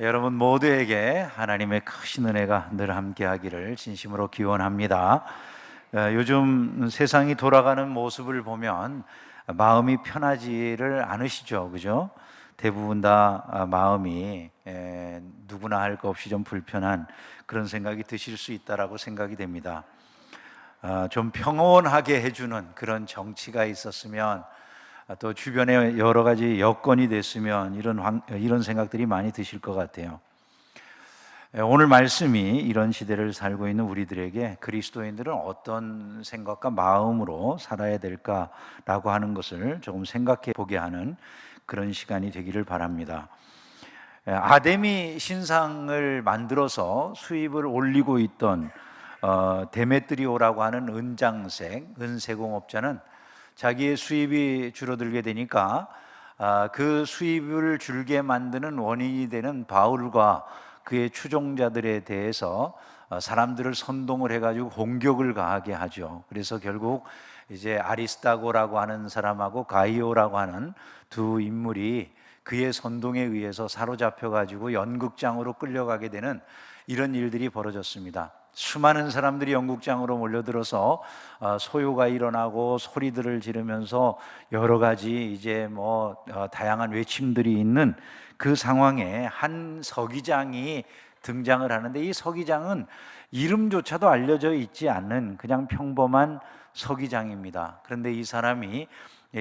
여러분 모두에게 하나님의 크신 은혜가 늘 함께하기를 진심으로 기원합니다. 요즘 세상이 돌아가는 모습을 보면 마음이 편하지를 않으시죠, 그죠? 대부분 다 마음이 누구나 할 것 없이 좀 불편한 그런 생각이 드실 수 있다라고 생각이 됩니다. 좀 평온하게 해주는 그런 정치가 있었으면, 또 주변에 여러 가지 여건이 됐으면 이런 생각들이 많이 드실 것 같아요. 오늘 말씀이 이런 시대를 살고 있는 우리들에게 그리스도인들은 어떤 생각과 마음으로 살아야 될까라고 하는 것을 조금 생각해 보게 하는 그런 시간이 되기를 바랍니다. 아데미 신상을 만들어서 수입을 올리고 있던 데메트리오라고 하는 은세공업자는 자기의 수입이 줄어들게 되니까 그 수입을 줄게 만드는 원인이 되는 바울과 그의 추종자들에 대해서 사람들을 선동을 해가지고 공격을 가하게 하죠. 그래서 결국 이제 아리스타고라고 하는 사람하고 가이오라고 하는 두 인물이 그의 선동에 의해서 사로잡혀가지고 연극장으로 끌려가게 되는 이런 일들이 벌어졌습니다. 수많은 사람들이 연극장으로 몰려들어서 소요가 일어나고 소리들을 지르면서 여러 가지 이제 다양한 외침들이 있는 그 상황에 한 서기장이 등장을 하는데, 이 서기장은 이름조차도 알려져 있지 않는 그냥 평범한 서기장입니다. 그런데 이 사람이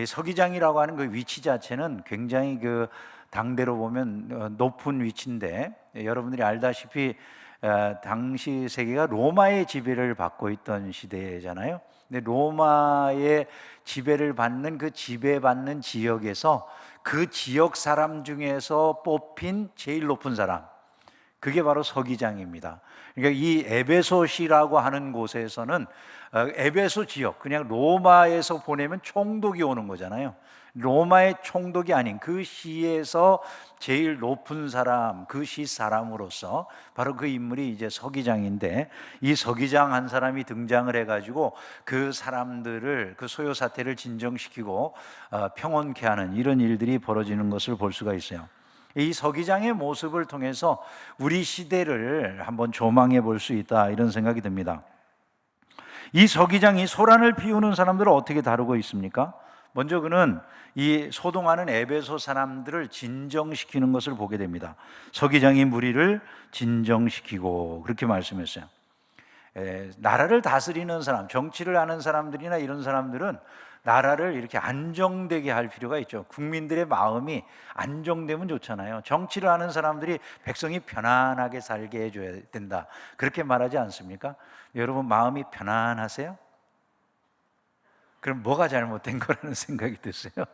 서기장이라고 하는 그 위치 자체는 굉장히 그 당대로 보면 높은 위치인데, 여러분들이 알다시피 당시 세계가 로마의 지배를 받고 있던 시대잖아요. 근데 로마의 지배를 받는 그 지배받는 지역에서 그 지역 사람 중에서 뽑힌 제일 높은 사람, 그게 바로 서기장입니다. 그러니까 이 에베소시라고 하는 곳에서는 에베소 지역, 그냥 로마에서 보내면 총독이 오는 거잖아요. 로마의 총독이 아닌 그 시에서 제일 높은 사람, 그 시 사람으로서 바로 그 인물이 이제 서기장인데, 이 서기장 한 사람이 등장을 해가지고 그 사람들을, 그 소요 사태를 진정시키고 평온케 하는 이런 일들이 벌어지는 것을 볼 수가 있어요. 이 서기장의 모습을 통해서 우리 시대를 한번 조망해 볼 수 있다, 이런 생각이 듭니다. 이 서기장이 소란을 피우는 사람들을 어떻게 다루고 있습니까? 먼저 그는 이 소동하는 에베소 사람들을 진정시키는 것을 보게 됩니다. 서기장이 무리를 진정시키고, 그렇게 말씀했어요. 나라를 다스리는 사람, 정치를 하는 사람들이나 이런 사람들은 나라를 이렇게 안정되게 할 필요가 있죠. 국민들의 마음이 안정되면 좋잖아요. 정치를 하는 사람들이 백성이 편안하게 살게 해줘야 된다, 그렇게 말하지 않습니까? 여러분 마음이 편안하세요? 그럼 뭐가 잘못된 거라는 생각이 드세요?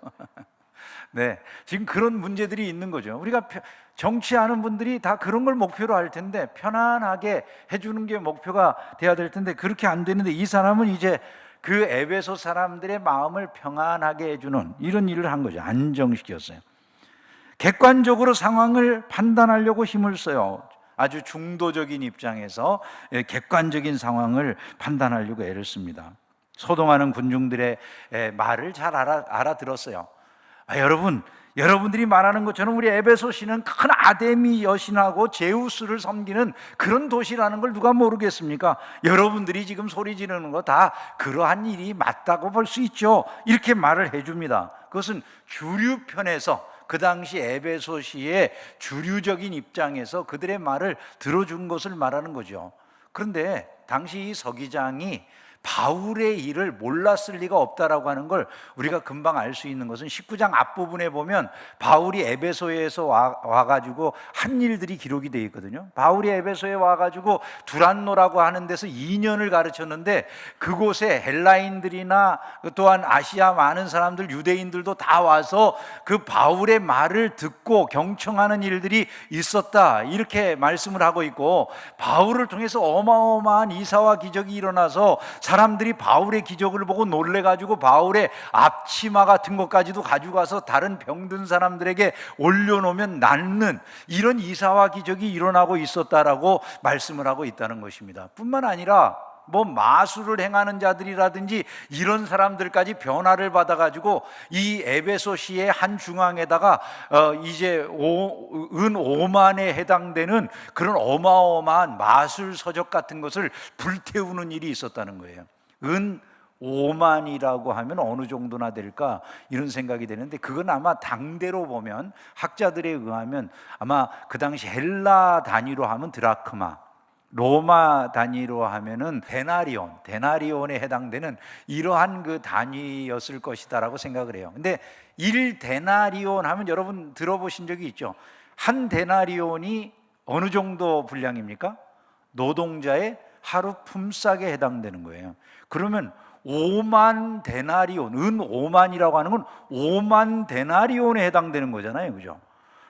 네, 지금 그런 문제들이 있는 거죠. 우리가 정치하는 분들이 다 그런 걸 목표로 할 텐데, 편안하게 해주는 게 목표가 돼야 될 텐데 그렇게 안 되는데, 이 사람은 이제 그 에베소 사람들의 마음을 평안하게 해주는 이런 일을 한 거죠. 안정시켰어요. 객관적으로 상황을 판단하려고 힘을 써요. 아주 중도적인 입장에서 객관적인 상황을 판단하려고 애를 씁니다. 소동하는 군중들의 말을 잘 알아들었어요. 여러분들이 말하는 것처럼 우리 에베소시는 큰 아데미 여신하고 제우스를 섬기는 그런 도시라는 걸 누가 모르겠습니까? 여러분들이 지금 소리 지르는 거 다 그러한 일이 맞다고 볼 수 있죠. 이렇게 말을 해줍니다. 그것은 주류편에서, 그 당시 에베소시의 주류적인 입장에서 그들의 말을 들어준 것을 말하는 거죠. 그런데 당시 이 서기장이 바울의 일을 몰랐을 리가 없다라고 하는 걸 우리가 금방 알 수 있는 것은 19장 앞부분에 보면 바울이 에베소에서 와가지고 한 일들이 기록이 되어 있거든요. 바울이 에베소에 와가지고 두란노라고 하는 데서 2년을 가르쳤는데, 그곳에 헬라인들이나 또한 아시아 많은 사람들, 유대인들도 다 와서 그 바울의 말을 듣고 경청하는 일들이 있었다, 이렇게 말씀을 하고 있고, 바울을 통해서 어마어마한 이사와 기적이 일어나서 사람들이 바울의 기적을 보고 놀래가지고 바울의 앞치마 같은 것까지도 가져가서 다른 병든 사람들에게 올려놓으면 낫는 이런 이사와 기적이 일어나고 있었다라고 말씀을 하고 있다는 것입니다. 뿐만 아니라 뭐 마술을 행하는 자들이라든지 이런 사람들까지 변화를 받아가지고 이 에베소시의 한 중앙에다가 이제 은 5만에 해당되는 그런 어마어마한 마술 서적 같은 것을 불태우는 일이 있었다는 거예요. 은 5만이라고 하면 어느 정도나 될까 이런 생각이 되는데, 그건 아마 당대로 보면 학자들에 의하면 아마 그 당시 헬라 단위로 하면 드라크마, 로마 단위로 하면은 데나리온에 해당되는 이러한 그 단위였을 것이다라고 생각을 해요. 근데 1데나리온 하면 여러분 들어보신 적이 있죠? 한 데나리온이 어느 정도 분량입니까? 노동자의 하루 품삯에 해당되는 거예요. 그러면 5만 데나리온, 은 5만이라고 하는 건 5만 데나리온에 해당되는 거잖아요, 그죠?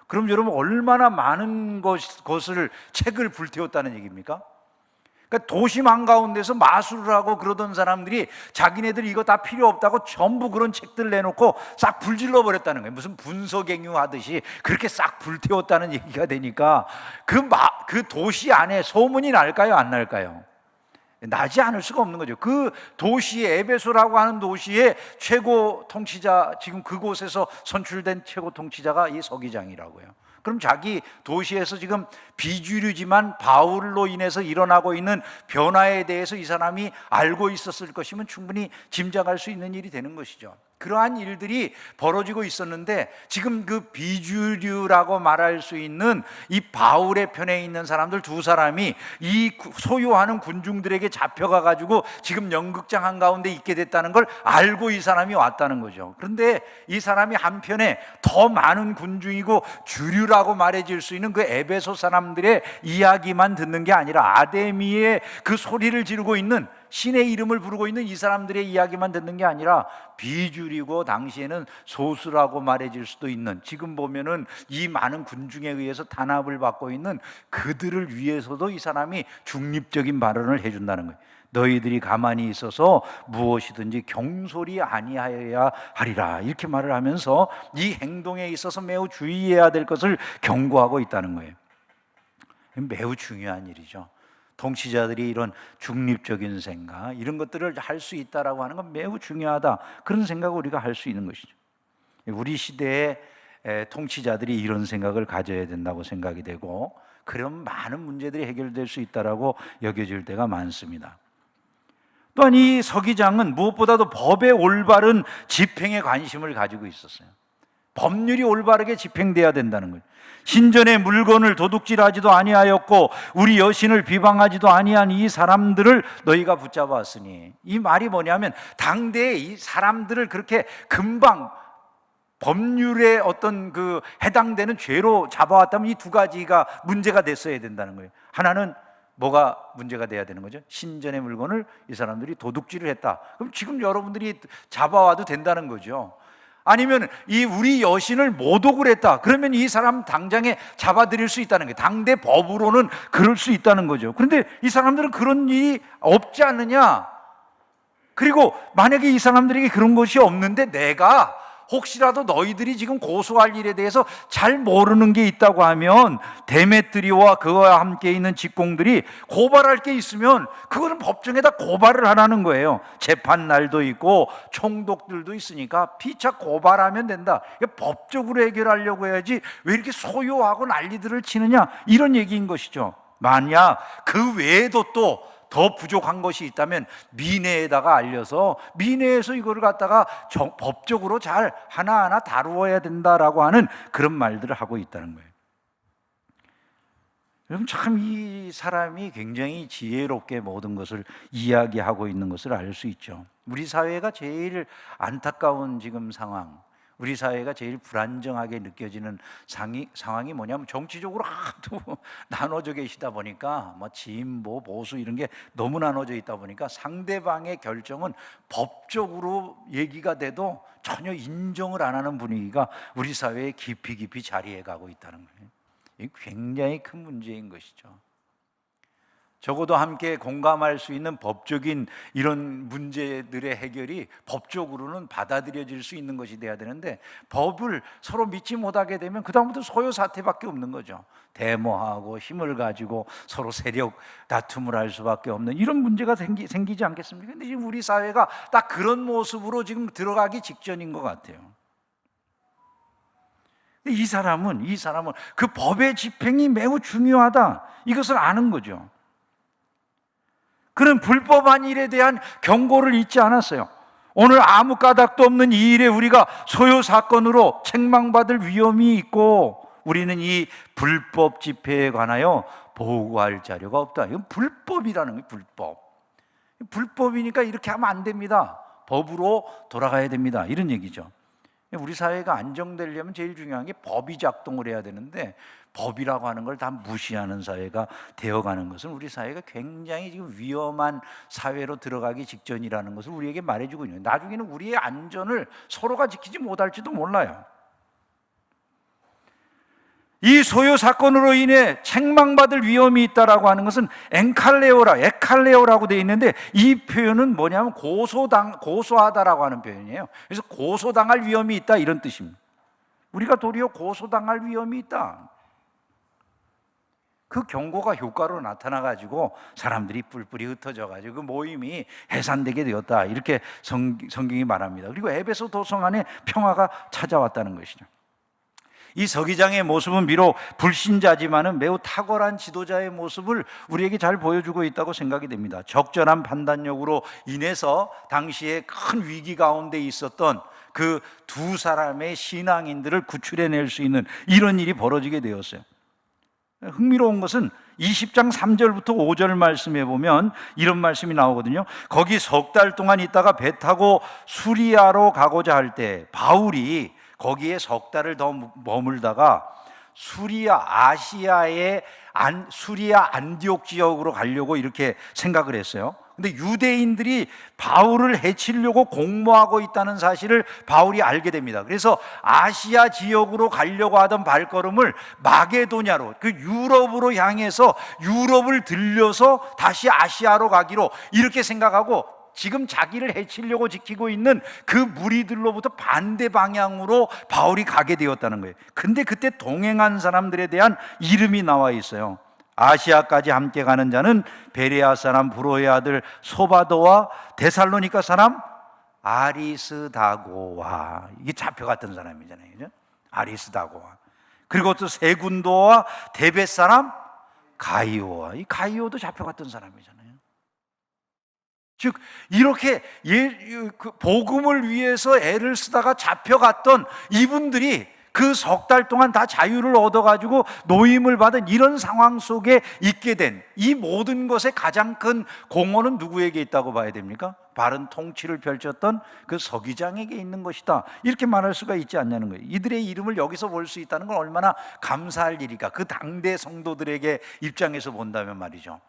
그럼 여러분 얼마나 많은 것을 책을 불태웠다는 얘기입니까? 그러니까 도심 한가운데서 마술을 하고 그러던 사람들이 자기네들 이거 다 필요 없다고 전부 그런 책들을 내놓고 싹 불질러 버렸다는 거예요. 무슨 분서갱유 하듯이 그렇게 싹 불태웠다는 얘기가 되니까 그 도시 안에 소문이 날까요, 안 날까요? 나지 않을 수가 없는 거죠. 그 도시의 에베소라고 하는 도시의 최고 통치자, 지금 그곳에서 선출된 최고 통치자가 이 서기장이라고요. 그럼 자기 도시에서 지금 비주류지만 바울로 인해서 일어나고 있는 변화에 대해서 이 사람이 알고 있었을 것이면 충분히 짐작할 수 있는 일이 되는 것이죠. 그러한 일들이 벌어지고 있었는데, 지금 그 비주류라고 말할 수 있는 이 바울의 편에 있는 사람들 두 사람이 이 소유하는 군중들에게 잡혀가 가지고 지금 연극장 한가운데 있게 됐다는 걸 알고 이 사람이 왔다는 거죠. 그런데 이 사람이 한편에 더 많은 군중이고 주류라고 말해질 수 있는 그 에베소 사람들의 이야기만 듣는 게 아니라 아데미의 그 소리를 지르고 있는, 신의 이름을 부르고 있는 이 사람들의 이야기만 듣는 게 아니라 비주류고 당시에는 소수라고 말해질 수도 있는, 지금 보면은 이 많은 군중에 의해서 탄압을 받고 있는 그들을 위해서도 이 사람이 중립적인 발언을 해준다는 거예요. 너희들이 가만히 있어서 무엇이든지 경솔이 아니하여야 하리라, 이렇게 말을 하면서 이 행동에 있어서 매우 주의해야 될 것을 경고하고 있다는 거예요. 매우 중요한 일이죠. 통치자들이 이런 중립적인 생각, 이런 것들을 할 수 있다라고 하는 건 매우 중요하다, 그런 생각을 우리가 할 수 있는 것이죠. 우리 시대의 통치자들이 이런 생각을 가져야 된다고 생각이 되고, 그럼 많은 문제들이 해결될 수 있다라고 여겨질 때가 많습니다. 또한 이 서기장은 무엇보다도 법의 올바른 집행에 관심을 가지고 있었어요. 법률이 올바르게 집행돼야 된다는 거예요. 신전의 물건을 도둑질하지도 아니하였고 우리 여신을 비방하지도 아니한 이 사람들을 너희가 붙잡았으니, 이 말이 뭐냐면 당대에 이 사람들을 그렇게 금방 법률에 어떤 그 해당되는 죄로 잡아왔다면 이 두 가지가 문제가 됐어야 된다는 거예요. 하나는 뭐가 문제가 돼야 되는 거죠? 신전의 물건을 이 사람들이 도둑질을 했다. 그럼 지금 여러분들이 잡아와도 된다는 거죠. 아니면 이 우리 여신을 모독을 했다. 그러면 이 사람 당장에 잡아들일 수 있다는 거예요. 당대 법으로는 그럴 수 있다는 거죠. 그런데 이 사람들은 그런 일이 없지 않느냐? 그리고 만약에 이 사람들에게 그런 것이 없는데 내가 혹시라도 너희들이 지금 고소할 일에 대해서 잘 모르는 게 있다고 하면 데메트리와 그와 함께 있는 직공들이 고발할 게 있으면 그거는 법정에다 고발을 하라는 거예요. 재판 날도 있고 총독들도 있으니까 피차 고발하면 된다. 법적으로 해결하려고 해야지 왜 이렇게 소요하고 난리들을 치느냐, 이런 얘기인 것이죠. 만약 그 외에도 또 더 부족한 것이 있다면 민회에다가 알려서 민회에서 이거를 갖다가 법적으로 잘 하나하나 다루어야 된다라고 하는 그런 말들을 하고 있다는 거예요. 여러분, 참 이 사람이 굉장히 지혜롭게 모든 것을 이야기하고 있는 것을 알 수 있죠. 우리 사회가 제일 안타까운 지금 상황, 우리 사회가 제일 불안정하게 느껴지는 상황이 뭐냐면 정치적으로 하도 나눠져 계시다 보니까 뭐 진보 보수 이런 게 너무 나눠져 있다 보니까 상대방의 결정은 법적으로 얘기가 돼도 전혀 인정을 안 하는 분위기가 우리 사회에 깊이 자리해 가고 있다는 거예요. 이게 굉장히 큰 문제인 것이죠. 적어도 함께 공감할 수 있는 법적인 이런 문제들의 해결이 법적으로는 받아들여질 수 있는 것이 돼야 되는데, 법을 서로 믿지 못하게 되면 그다음부터 소요 사태밖에 없는 거죠. 데모하고 힘을 가지고 서로 세력 다툼을 할 수밖에 없는 이런 문제가 생기지 않겠습니까? 근데 지금 우리 사회가 딱 그런 모습으로 지금 들어가기 직전인 것 같아요. 이 사람은 그 법의 집행이 매우 중요하다, 이것을 아는 거죠. 그는 불법한 일에 대한 경고를 잊지 않았어요. 오늘 아무 까닭도 없는 이 일에 우리가 소요 사건으로 책망받을 위험이 있고, 우리는 이 불법 집회에 관하여 보고할 자료가 없다. 이건 불법이라는 거예요. 불법이니까 이렇게 하면 안 됩니다. 법으로 돌아가야 됩니다. 이런 얘기죠. 우리 사회가 안정되려면 제일 중요한 게 법이 작동을 해야 되는데, 법이라고 하는 걸 다 무시하는 사회가 되어가는 것은 우리 사회가 굉장히 지금 위험한 사회로 들어가기 직전이라는 것을 우리에게 말해주고 있는 거예요. 나중에는 우리의 안전을 서로가 지키지 못할지도 몰라요. 이 소요 사건으로 인해 책망받을 위험이 있다라고 하는 것은 에칼레오라고 되어 있는데, 이 표현은 뭐냐면 고소하다라고 하는 표현이에요. 그래서 고소당할 위험이 있다, 이런 뜻입니다. 우리가 도리어 고소당할 위험이 있다. 그 경고가 효과로 나타나가지고 사람들이 뿔뿔이 흩어져가지고 그 모임이 해산되게 되었다, 이렇게 성경이 말합니다. 그리고 에베소 도성 안에 평화가 찾아왔다는 것이죠. 이 서기장의 모습은 비록 불신자지만은 매우 탁월한 지도자의 모습을 우리에게 잘 보여주고 있다고 생각이 됩니다. 적절한 판단력으로 인해서 당시에 큰 위기 가운데 있었던 그 두 사람의 신앙인들을 구출해낼 수 있는 이런 일이 벌어지게 되었어요. 흥미로운 것은 20장 3절부터 5절 말씀에 보면 이런 말씀이 나오거든요. 거기 석 달 동안 있다가 배 타고 수리아로 가고자 할 때 바울이 거기에 석 달을 더 머물다가 수리아 안디옥 지역으로 가려고 이렇게 생각을 했어요. 근데 유대인들이 바울을 해치려고 공모하고 있다는 사실을 바울이 알게 됩니다. 그래서 아시아 지역으로 가려고 하던 발걸음을 마게도냐로, 그 유럽으로 향해서 유럽을 들려서 다시 아시아로 가기로 이렇게 생각하고, 지금 자기를 해치려고 지키고 있는 그 무리들로부터 반대 방향으로 바울이 가게 되었다는 거예요. 근데 그때 동행한 사람들에 대한 이름이 나와 있어요. 아시아까지 함께 가는 자는 베레아 사람 브로의 아들 소바도와 데살로니가 사람 아리스다고와, 이게 잡혀갔던 사람이잖아요, 그죠? 아리스다고와, 그리고 또 세군도와 데벳 사람 가이오와, 이 가이오도 잡혀갔던 사람이잖아요. 즉 이렇게 복음을 위해서 애를 쓰다가 잡혀갔던 이분들이 그 석 달 동안 다 자유를 얻어가지고 노임을 받은 이런 상황 속에 있게 된 이 모든 것의 가장 큰 공헌은 누구에게 있다고 봐야 됩니까? 바른 통치를 펼쳤던 그 서기장에게 있는 것이다, 이렇게 말할 수가 있지 않냐는 거예요. 이들의 이름을 여기서 볼 수 있다는 건 얼마나 감사할 일일까. 그 당대 성도들에게 입장에서 본다면 말이죠.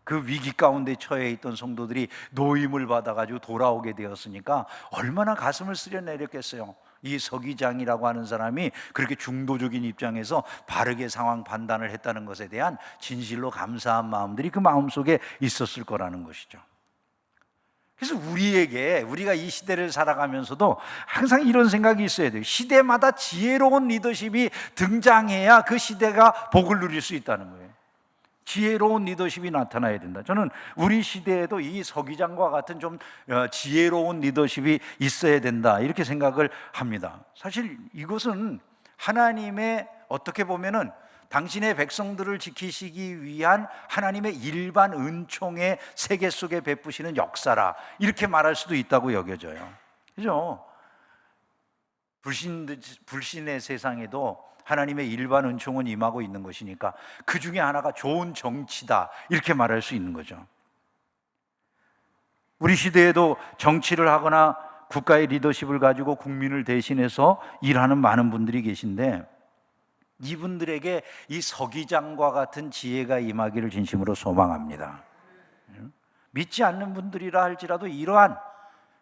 그 위기 가운데 처해 있던 성도들이 노임을 받아가지고 돌아오게 되었으니까 얼마나 가슴을 쓰려내렸겠어요. 이 서기장이라고 하는 사람이 그렇게 중도적인 입장에서 바르게 상황 판단을 했다는 것에 대한 진실로 감사한 마음들이 그 마음속에 있었을 거라는 것이죠. 그래서 우리가 이 시대를 살아가면서도 항상 이런 생각이 있어야 돼요. 시대마다 지혜로운 리더십이 등장해야 그 시대가 복을 누릴 수 있다는 거예요. 지혜로운 리더십이 나타나야 된다. 저는 우리 시대에도 이 서기장과 같은 좀 지혜로운 리더십이 있어야 된다, 이렇게 생각을 합니다. 사실 이것은 하나님의, 어떻게 보면은 당신의 백성들을 지키시기 위한 하나님의 일반 은총의 세계 속에 베푸시는 역사라, 이렇게 말할 수도 있다고 여겨져요. 그죠? 불신의 세상에도 하나님의 일반 은총은 임하고 있는 것이니까 그 중에 하나가 좋은 정치다, 이렇게 말할 수 있는 거죠. 우리 시대에도 정치를 하거나 국가의 리더십을 가지고 국민을 대신해서 일하는 많은 분들이 계신데, 이분들에게 이 서기장과 같은 지혜가 임하기를 진심으로 소망합니다. 믿지 않는 분들이라 할지라도 이러한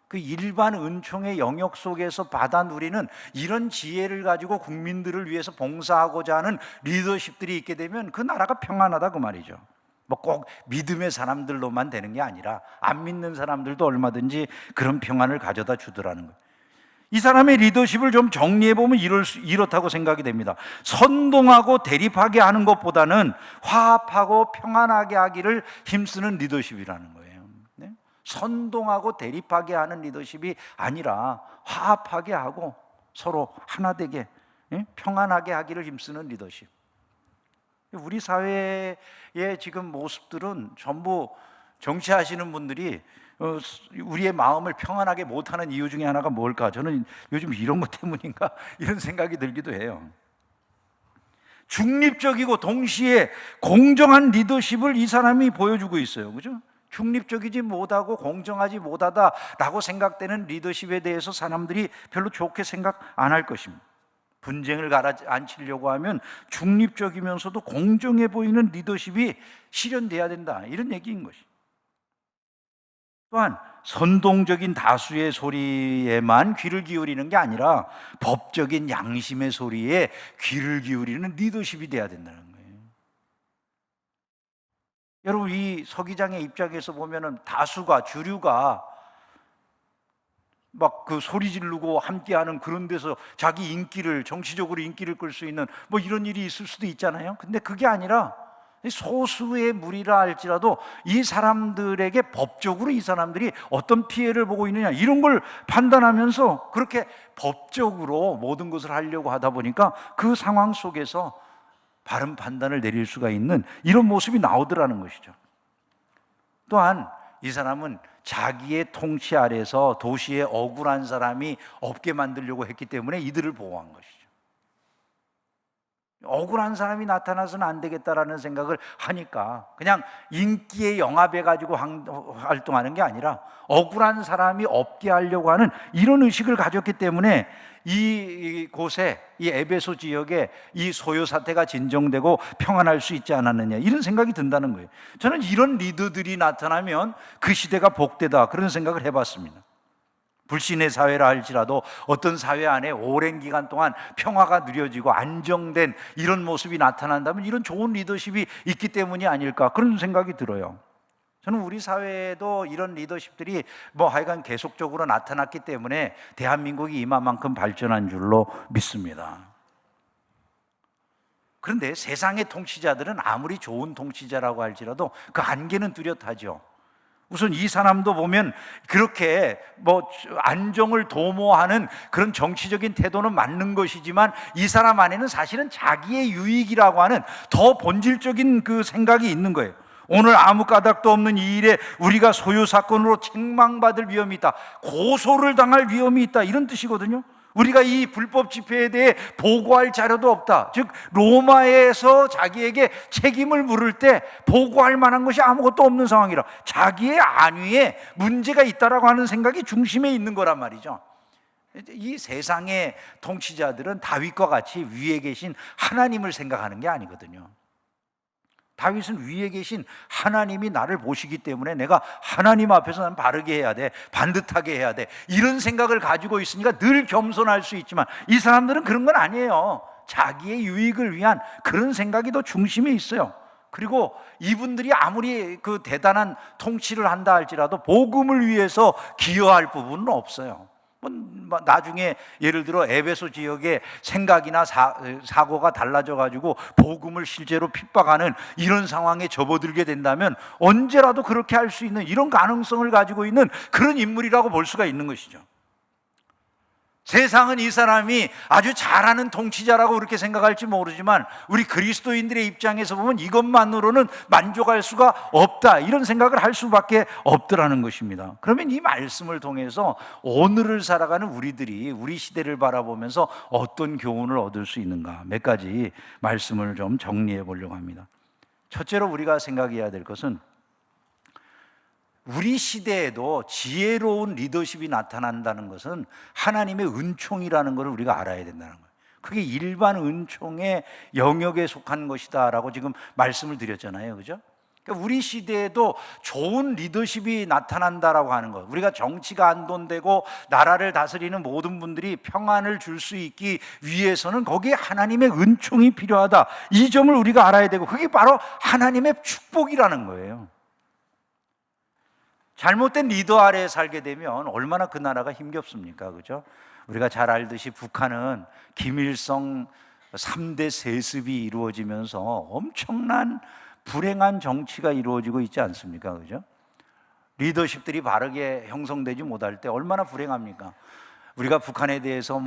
그 일반 은총의 영역 속에서 받아 누리는 이런 지혜를 가지고 국민들을 위해서 봉사하고자 하는 리더십들이 있게 되면 그 나라가 평안하다, 그 말이죠. 뭐 꼭 믿음의 사람들로만 되는 게 아니라 안 믿는 사람들도 얼마든지 그런 평안을 가져다 주더라는 거예요. 이 사람의 리더십을 좀 정리해보면 이렇다고 생각이 됩니다. 선동하고 대립하게 하는 것보다는 화합하고 평안하게 하기를 힘쓰는 리더십이라는 거예요. 네? 선동하고 대립하게 하는 리더십이 아니라 화합하게 하고 서로 하나 되게, 평안하게 하기를 힘쓰는 리더십. 우리 사회의 지금 모습들은 전부 정치하시는 분들이 우리의 마음을 평안하게 못하는 이유 중에 하나가 뭘까? 저는 요즘 이런 것 때문인가? 이런 생각이 들기도 해요. 중립적이고 동시에 공정한 리더십을 이 사람이 보여주고 있어요. 그죠? 중립적이지 못하고 공정하지 못하다라고 생각되는 리더십에 대해서 사람들이 별로 좋게 생각 안 할 것입니다. 분쟁을 가라앉히려고 하면 중립적이면서도 공정해 보이는 리더십이 실현돼야 된다, 이런 얘기인 것이. 또한 선동적인 다수의 소리에만 귀를 기울이는 게 아니라 법적인 양심의 소리에 귀를 기울이는 리더십이 돼야 된다는 거예요. 여러분, 이 서기장의 입장에서 보면은 다수가, 주류가 막 그 소리 지르고 함께하는 그런 데서 자기 인기를, 정치적으로 인기를 끌 수 있는 뭐 이런 일이 있을 수도 있잖아요. 근데 그게 아니라 소수의 무리라 할지라도 이 사람들에게 법적으로 이 사람들이 어떤 피해를 보고 있느냐, 이런 걸 판단하면서 그렇게 법적으로 모든 것을 하려고 하다 보니까 그 상황 속에서 바른 판단을 내릴 수가 있는 이런 모습이 나오더라는 것이죠. 또한 이 사람은 자기의 통치 아래서 도시에 억울한 사람이 없게 만들려고 했기 때문에 이들을 보호한 것이죠. 억울한 사람이 나타나서는 안 되겠다라는 생각을 하니까 그냥 인기에 영합해가지고 활동하는 게 아니라 억울한 사람이 없게 하려고 하는 이런 의식을 가졌기 때문에 이곳에, 이 에베소 지역에 이 소요 사태가 진정되고 평안할 수 있지 않았느냐, 이런 생각이 든다는 거예요. 저는 이런 리더들이 나타나면 그 시대가 복되다, 그런 생각을 해봤습니다. 불신의 사회라 할지라도 어떤 사회 안에 오랜 기간 동안 평화가 누려지고 안정된 이런 모습이 나타난다면 이런 좋은 리더십이 있기 때문이 아닐까, 그런 생각이 들어요. 저는 우리 사회에도 이런 리더십들이 하여간 계속적으로 나타났기 때문에 대한민국이 이만큼 발전한 줄로 믿습니다. 그런데 세상의 통치자들은 아무리 좋은 통치자라고 할지라도 그 한계는 뚜렷하죠. 우선 이 사람도 보면 그렇게 안정을 도모하는 그런 정치적인 태도는 맞는 것이지만 이 사람 안에는 사실은 자기의 유익이라고 하는 더 본질적인 그 생각이 있는 거예요. 오늘 아무 까닭도 없는 이 일에 우리가 소요 사건으로 책망받을 위험이 있다, 고소를 당할 위험이 있다, 이런 뜻이거든요. 우리가 이 불법 집회에 대해 보고할 자료도 없다. 즉 로마에서 자기에게 책임을 물을 때 보고할 만한 것이 아무것도 없는 상황이라 자기의 안위에 문제가 있다라고 하는 생각이 중심에 있는 거란 말이죠. 이 세상의 통치자들은 다윗과 같이 위에 계신 하나님을 생각하는 게 아니거든요. 다윗은 위에 계신 하나님이 나를 보시기 때문에 내가 하나님 앞에서 난 바르게 해야 돼, 반듯하게 해야 돼, 이런 생각을 가지고 있으니까 늘 겸손할 수 있지만 이 사람들은 그런 건 아니에요. 자기의 유익을 위한 그런 생각이 더 중심에 있어요. 그리고 이분들이 아무리 그 대단한 통치를 한다 할지라도 복음을 위해서 기여할 부분은 없어요. 나중에 예를 들어 에베소 지역의 생각이나 사고가 달라져 가지고 복음을 실제로 핍박하는 이런 상황에 접어들게 된다면 언제라도 그렇게 할 수 있는 이런 가능성을 가지고 있는 그런 인물이라고 볼 수가 있는 것이죠. 세상은 이 사람이 아주 잘하는 통치자라고 그렇게 생각할지 모르지만 우리 그리스도인들의 입장에서 보면 이것만으로는 만족할 수가 없다, 이런 생각을 할 수밖에 없더라는 것입니다. 그러면 이 말씀을 통해서 오늘을 살아가는 우리들이 우리 시대를 바라보면서 어떤 교훈을 얻을 수 있는가, 몇 가지 말씀을 좀 정리해 보려고 합니다. 첫째로 우리가 생각해야 될 것은 우리 시대에도 지혜로운 리더십이 나타난다는 것은 하나님의 은총이라는 것을 우리가 알아야 된다는 거예요. 그게 일반 은총의 영역에 속한 것이다 라고 지금 말씀을 드렸잖아요, 그죠? 그러니까 우리 시대에도 좋은 리더십이 나타난다라고 하는 것, 우리가 정치가 안돈되고 나라를 다스리는 모든 분들이 평안을 줄 수 있기 위해서는 거기에 하나님의 은총이 필요하다, 이 점을 우리가 알아야 되고, 그게 바로 하나님의 축복이라는 거예요. 잘못된 리더 아래에 살게 되면 얼마나 그 나라가 힘겹습니까? 그죠? 우리가 잘 알듯이 북한은 김일성 3대 세습이 이루어지면서 엄청난 불행한 정치가 이루어지고 있지 않습니까? 그죠? 리더십들이 바르게 형성되지 못할 때 얼마나 불행합니까? 우리가 북한에 대해서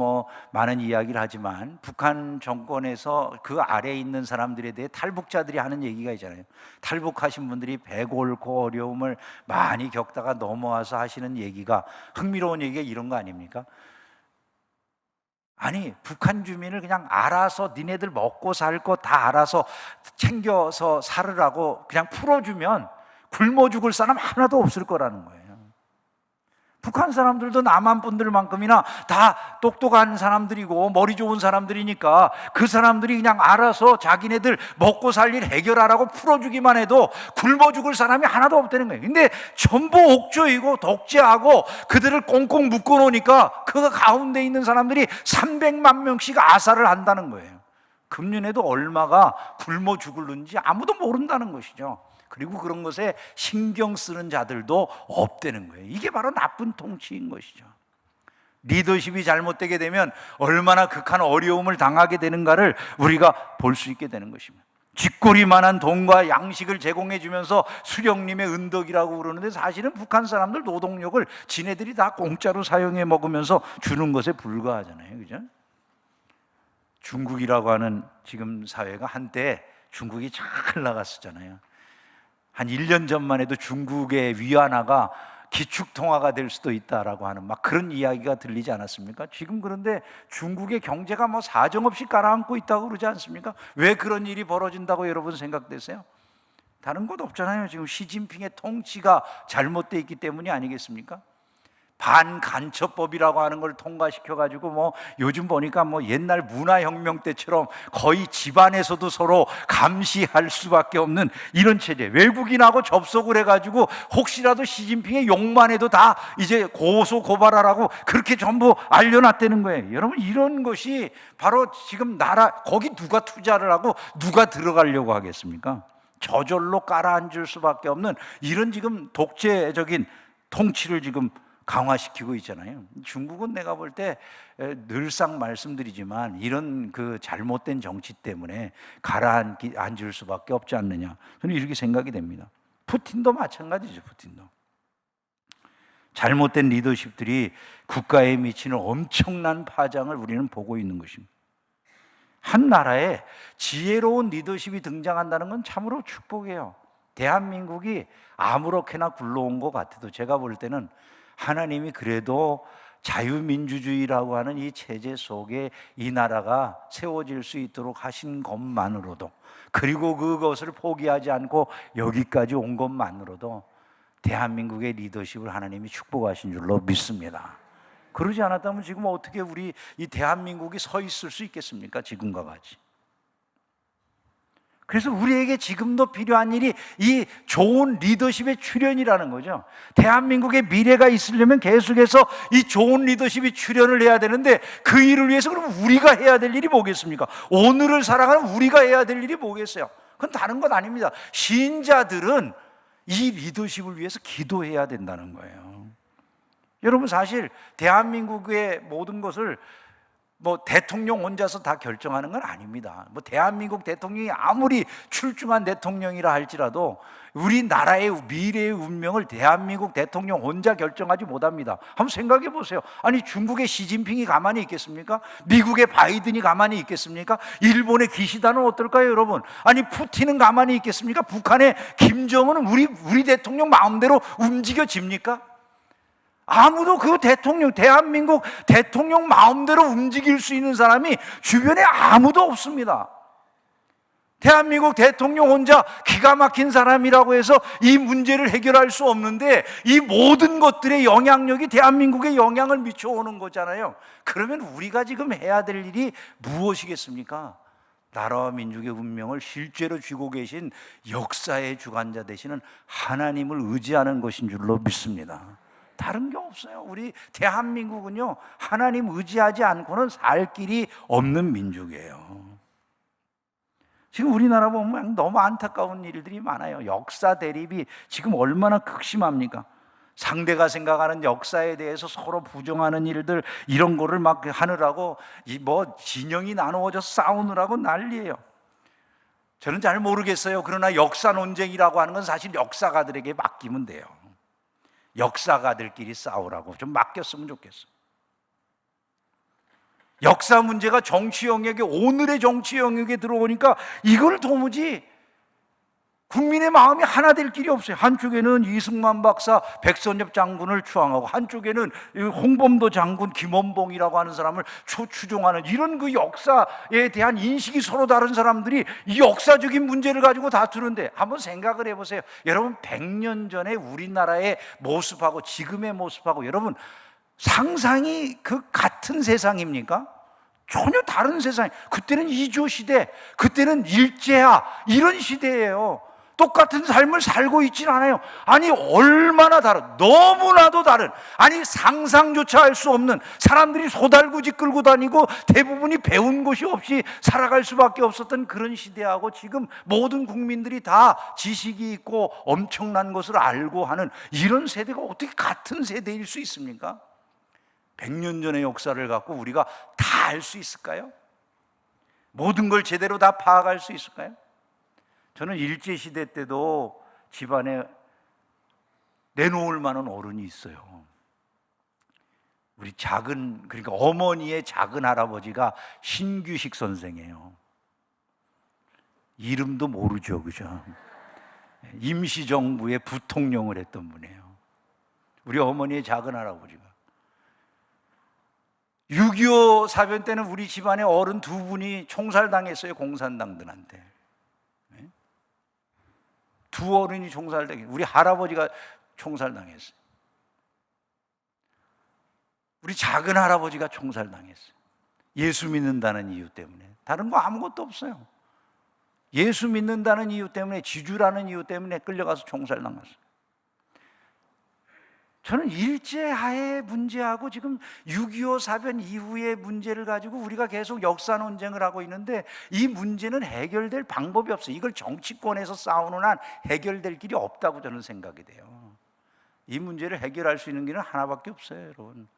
많은 이야기를 하지만 북한 정권에서 그 아래에 있는 사람들에 대해 탈북자들이 하는 얘기가 있잖아요. 탈북하신 분들이 배고 옳고 어려움을 많이 겪다가 넘어와서 하시는 얘기가, 흥미로운 얘기가 이런 거 아닙니까? 아니, 북한 주민을 그냥 알아서 니네들 먹고 살 거 다 알아서 챙겨서 살으라고 그냥 풀어주면 굶어 죽을 사람 하나도 없을 거라는 거예요. 북한 사람들도 남한 분들만큼이나 다 똑똑한 사람들이고 머리 좋은 사람들이니까 그 사람들이 그냥 알아서 자기네들 먹고 살 일 해결하라고 풀어주기만 해도 굶어 죽을 사람이 하나도 없다는 거예요. 근데 전부 옥조이고 독재하고 그들을 꽁꽁 묶어놓으니까 그 가운데 있는 사람들이 300만 명씩 아사를 한다는 거예요. 금년에도 얼마가 굶어 죽을는지 아무도 모른다는 것이죠. 그리고 그런 것에 신경 쓰는 자들도 없다는 거예요. 이게 바로 나쁜 통치인 것이죠. 리더십이 잘못되게 되면 얼마나 극한 어려움을 당하게 되는가를 우리가 볼 수 있게 되는 것입니다. 쥐꼬리만한 돈과 양식을 제공해 주면서 수령님의 은덕이라고 그러는데, 사실은 북한 사람들 노동력을 지네들이 다 공짜로 사용해 먹으면서 주는 것에 불과하잖아요. 그죠? 중국이라고 하는 지금 사회가 한때 중국이 잘 나갔었잖아요. 한 1년 전만 해도 중국의 위안화가 기축통화가 될 수도 있다라고 하는 그런 이야기가 들리지 않았습니까? 지금 그런데 중국의 경제가 사정없이 가라앉고 있다고 그러지 않습니까? 왜 그런 일이 벌어진다고 여러분 생각되세요? 다른 것 없잖아요. 지금 시진핑의 통치가 잘못되어 있기 때문이 아니겠습니까? 반간첩법이라고 하는 걸 통과시켜가지고 요즘 보니까 옛날 문화혁명 때처럼 거의 집안에서도 서로 감시할 수밖에 없는 이런 체제, 외국인하고 접속을 해가지고 혹시라도 시진핑의 욕만 해도 다 이제 고소 고발하라고 그렇게 전부 알려놨다는 거예요. 여러분, 이런 것이 바로 지금 나라, 거기 누가 투자를 하고 누가 들어가려고 하겠습니까? 저절로 깔아앉을 수밖에 없는 이런 지금 독재적인 통치를 지금 강화시키고 있잖아요. 중국은 내가 볼 때 늘상 말씀드리지만 이런 그 잘못된 정치 때문에 가라앉을 수밖에 없지 않느냐, 저는 이렇게 생각이 됩니다. 푸틴도 마찬가지죠. 푸틴도 잘못된 리더십들이 국가에 미치는 엄청난 파장을 우리는 보고 있는 것입니다. 한 나라에 지혜로운 리더십이 등장한다는 건 참으로 축복이에요. 대한민국이 아무렇게나 굴러온 것 같아도 제가 볼 때는 하나님이 그래도 자유민주주의라고 하는 이 체제 속에 이 나라가 세워질 수 있도록 하신 것만으로도, 그리고 그것을 포기하지 않고 여기까지 온 것만으로도 대한민국의 리더십을 하나님이 축복하신 줄로 믿습니다. 그러지 않았다면 지금 어떻게 우리 이 대한민국이 서 있을 수 있겠습니까? 지금과 같이. 그래서 우리에게 지금도 필요한 일이 이 좋은 리더십의 출현이라는 거죠. 대한민국의 미래가 있으려면 계속해서 이 좋은 리더십이 출현을 해야 되는데, 그 일을 위해서 그럼 우리가 해야 될 일이 뭐겠습니까? 오늘을 살아가는 우리가 해야 될 일이 뭐겠어요? 그건 다른 건 아닙니다. 신자들은 이 리더십을 위해서 기도해야 된다는 거예요. 여러분, 사실 대한민국의 모든 것을 대통령 혼자서 다 결정하는 건 아닙니다. 대한민국 대통령이 아무리 출중한 대통령이라 할지라도 우리나라의 미래의 운명을 대한민국 대통령 혼자 결정하지 못합니다. 한번 생각해 보세요. 아니, 중국의 시진핑이 가만히 있겠습니까? 미국의 바이든이 가만히 있겠습니까? 일본의 기시다는 어떨까요, 여러분? 아니, 푸틴은 가만히 있겠습니까? 북한의 김정은은 우리 대통령 마음대로 움직여집니까? 아무도 그 대통령, 대한민국 대통령 마음대로 움직일 수 있는 사람이 주변에 아무도 없습니다. 대한민국 대통령 혼자 기가 막힌 사람이라고 해서 이 문제를 해결할 수 없는데, 이 모든 것들의 영향력이 대한민국에 영향을 미쳐오는 거잖아요. 그러면 우리가 지금 해야 될 일이 무엇이겠습니까? 나라와 민족의 운명을 실제로 쥐고 계신 역사의 주관자 되시는 하나님을 의지하는 것인 줄로 믿습니다. 다른 게 없어요. 우리 대한민국은요, 하나님 의지하지 않고는 살 길이 없는 민족이에요. 지금 우리나라 보면 너무 안타까운 일들이 많아요. 역사 대립이 지금 얼마나 극심합니까? 상대가 생각하는 역사에 대해서 서로 부정하는 일들, 이런 거를 막 하느라고 진영이 나누어져 싸우느라고 난리예요. 저는 잘 모르겠어요. 그러나 역사 논쟁이라고 하는 건 사실 역사가들에게 맡기면 돼요. 역사가들끼리 싸우라고 좀 맡겼으면 좋겠어요. 역사 문제가 정치 영역에, 오늘의 정치 영역에 들어오니까 이걸 도무지 국민의 마음이 하나 될 길이 없어요. 한쪽에는 이승만 박사, 백선엽 장군을 추앙하고, 한쪽에는 홍범도 장군, 김원봉이라고 하는 사람을 추종하는, 이런 그 역사에 대한 인식이 서로 다른 사람들이 이 역사적인 문제를 가지고 다투는데, 한번 생각을 해보세요. 여러분, 100년 전에 우리나라의 모습하고 지금의 모습하고 여러분 상상이 그 같은 세상입니까? 전혀 다른 세상. 그때는 이조 시대, 그때는 일제하, 이런 시대예요. 똑같은 삶을 살고 있지는 않아요. 아니, 얼마나 다른, 너무나도 다른, 아니 상상조차 할 수 없는, 사람들이 소달구지 끌고 다니고 대부분이 배운 것이 없이 살아갈 수밖에 없었던 그런 시대하고, 지금 모든 국민들이 다 지식이 있고 엄청난 것을 알고 하는 이런 세대가 어떻게 같은 세대일 수 있습니까? 100년 전의 역사를 갖고 우리가 다 알 수 있을까요? 모든 걸 제대로 다 파악할 수 있을까요? 저는 일제시대 때도 집안에 내놓을 만한 어른이 있어요. 우리 그러니까 어머니의 작은 할아버지가 신규식 선생이에요. 이름도 모르죠, 그죠? 임시정부의 부통령을 했던 분이에요. 우리 어머니의 작은 할아버지가 6.25 사변 때는 우리 집안에 어른 두 분이 총살당했어요. 공산당들한테. 두 어른이 총살당했어요. 우리 할아버지가 총살당했어요. 우리 작은 할아버지가 총살당했어요. 예수 믿는다는 이유 때문에. 다른 거 아무것도 없어요. 예수 믿는다는 이유 때문에, 지주라는 이유 때문에 끌려가서 총살당했어요. 저는 일제하의 문제하고 지금 6.25 사변 이후의 문제를 가지고 우리가 계속 역사 논쟁을 하고 있는데, 이 문제는 해결될 방법이 없어요. 이걸 정치권에서 싸우는 한 해결될 길이 없다고 저는 생각이 돼요. 이 문제를 해결할 수 있는 길은 하나밖에 없어요, 여러분.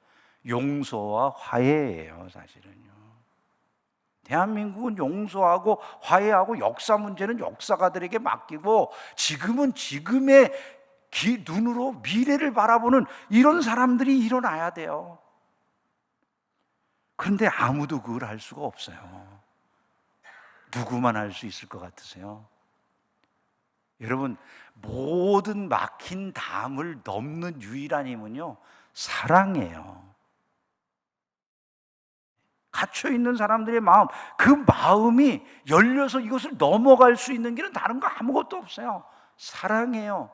용서와 화해예요, 사실은요. 대한민국은 용서하고 화해하고, 역사 문제는 역사가들에게 맡기고, 지금은 지금의 눈으로 미래를 바라보는 이런 사람들이 일어나야 돼요. 그런데 아무도 그걸 할 수가 없어요. 누구만 할 수 있을 것 같으세요? 여러분, 모든 막힌 담을 넘는 유일한 힘은요, 사랑이에요. 갇혀있는 사람들의 마음, 그 마음이 열려서 이것을 넘어갈 수 있는 길은 다른 거 아무것도 없어요. 사랑이에요.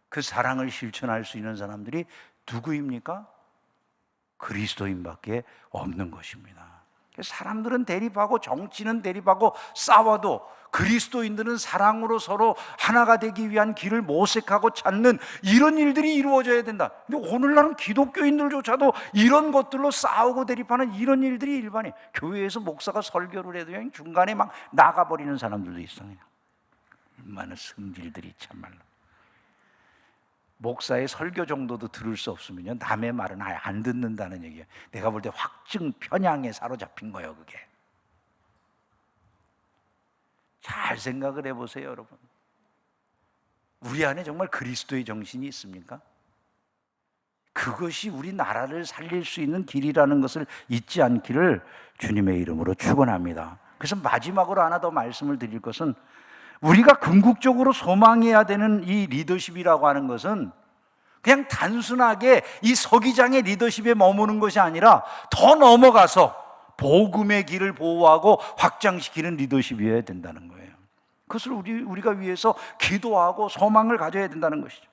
그 사랑을 실천할 수 있는 사람들이 누구입니까? 그리스도인밖에 없는 것입니다. 사람들은 대립하고, 정치는 대립하고 싸워도, 그리스도인들은 사랑으로 서로 하나가 되기 위한 길을 모색하고 찾는 이런 일들이 이루어져야 된다. 근데 오늘날은 기독교인들조차도 이런 것들로 싸우고 대립하는 이런 일들이 일반이에요. 교회에서 목사가 설교를 해도 그냥 중간에 막 나가버리는 사람들도 있어요. 얼마나 성질들이 참말로. 목사의 설교 정도도 들을 수 없으면요, 남의 말은 아예 안 듣는다는 얘기예요. 내가 볼 때 확증 편향에 사로잡힌 거예요, 그게. 잘 생각을 해보세요, 여러분. 우리 안에 정말 그리스도의 정신이 있습니까? 그것이 우리 나라를 살릴 수 있는 길이라는 것을 잊지 않기를 주님의 이름으로 축원합니다. 그래서 마지막으로 하나 더 말씀을 드릴 것은, 우리가 궁극적으로 소망해야 되는 이 리더십이라고 하는 것은 그냥 단순하게 이 서기장의 리더십에 머무는 것이 아니라 더 넘어가서 복음의 길을 보호하고 확장시키는 리더십이어야 된다는 거예요. 그것을 우리가 위해서 기도하고 소망을 가져야 된다는 것이죠.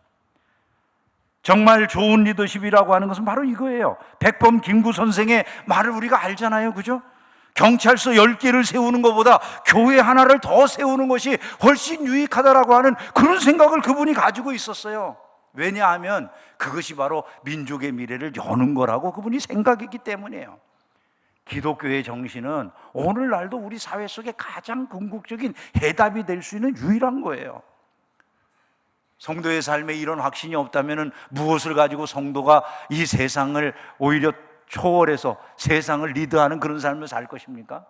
정말 좋은 리더십이라고 하는 것은 바로 이거예요. 백범 김구 선생의 말을 우리가 알잖아요, 그죠? 경찰서 10개를 세우는 것보다 교회 하나를 더 세우는 것이 훨씬 유익하다라고 하는 그런 생각을 그분이 가지고 있었어요. 왜냐하면 그것이 바로 민족의 미래를 여는 거라고 그분이 생각했기 때문이에요. 기독교의 정신은 오늘날도 우리 사회 속에 가장 궁극적인 해답이 될 수 있는 유일한 거예요. 성도의 삶에 이런 확신이 없다면 무엇을 가지고 성도가 이 세상을 오히려 초월해서 세상을 리드하는 그런 삶을 살 것입니까?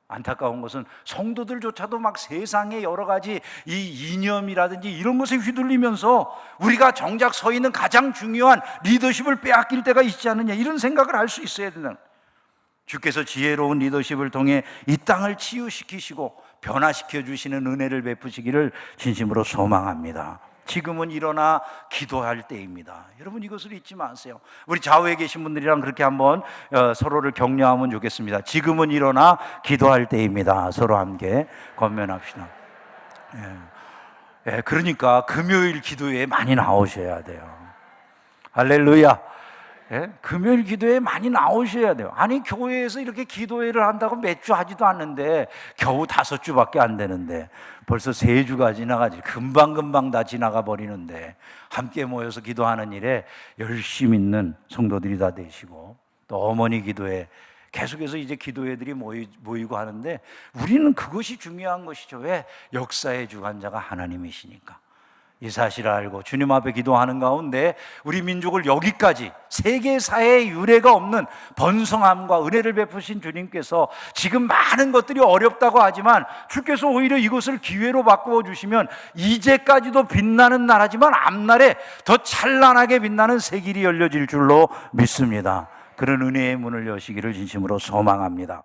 안타까운 것은 성도들조차도 막 세상의 여러 가지 이 이념이라든지 이런 것에 휘둘리면서 우리가 정작 서 있는 가장 중요한 리더십을 빼앗길 때가 있지 않느냐, 이런 생각을 할 수 있어야 되는, 주께서 지혜로운 리더십을 통해 이 땅을 치유시키시고 변화시켜 주시는 은혜를 베푸시기를 진심으로 소망합니다. 지금은 일어나 기도할 때입니다. 여러분, 이것을 잊지 마세요. 우리 좌우에 계신 분들이랑 그렇게 한번 서로를 격려하면 좋겠습니다. 지금은 일어나 기도할 때입니다. 서로 함께 권면합시다. 그러니까 금요일 기도에 많이 나오셔야 돼요. 할렐루야. 금요일 기도에 많이 나오셔야 돼요. 아니, 교회에서 이렇게 기도회를 한다고 몇 주 하지도 않는데, 겨우 5주밖에 안 되는데 벌써 3주가 지나가지, 금방금방 다 지나가 버리는데, 함께 모여서 기도하는 일에 열심히 있는 성도들이 다 되시고, 또 어머니 기도회 계속해서 이제 기도회들이 모이고 하는데, 우리는 그것이 중요한 것이죠. 왜? 역사의 주관자가 하나님이시니까. 이 사실을 알고 주님 앞에 기도하는 가운데 우리 민족을 여기까지 세계사의 유례가 없는 번성함과 은혜를 베푸신 주님께서 지금 많은 것들이 어렵다고 하지만 주께서 오히려 이것을 기회로 바꾸어 주시면 이제까지도 빛나는 나라지만 앞날에 더 찬란하게 빛나는 새 길이 열려질 줄로 믿습니다. 그런 은혜의 문을 여시기를 진심으로 소망합니다.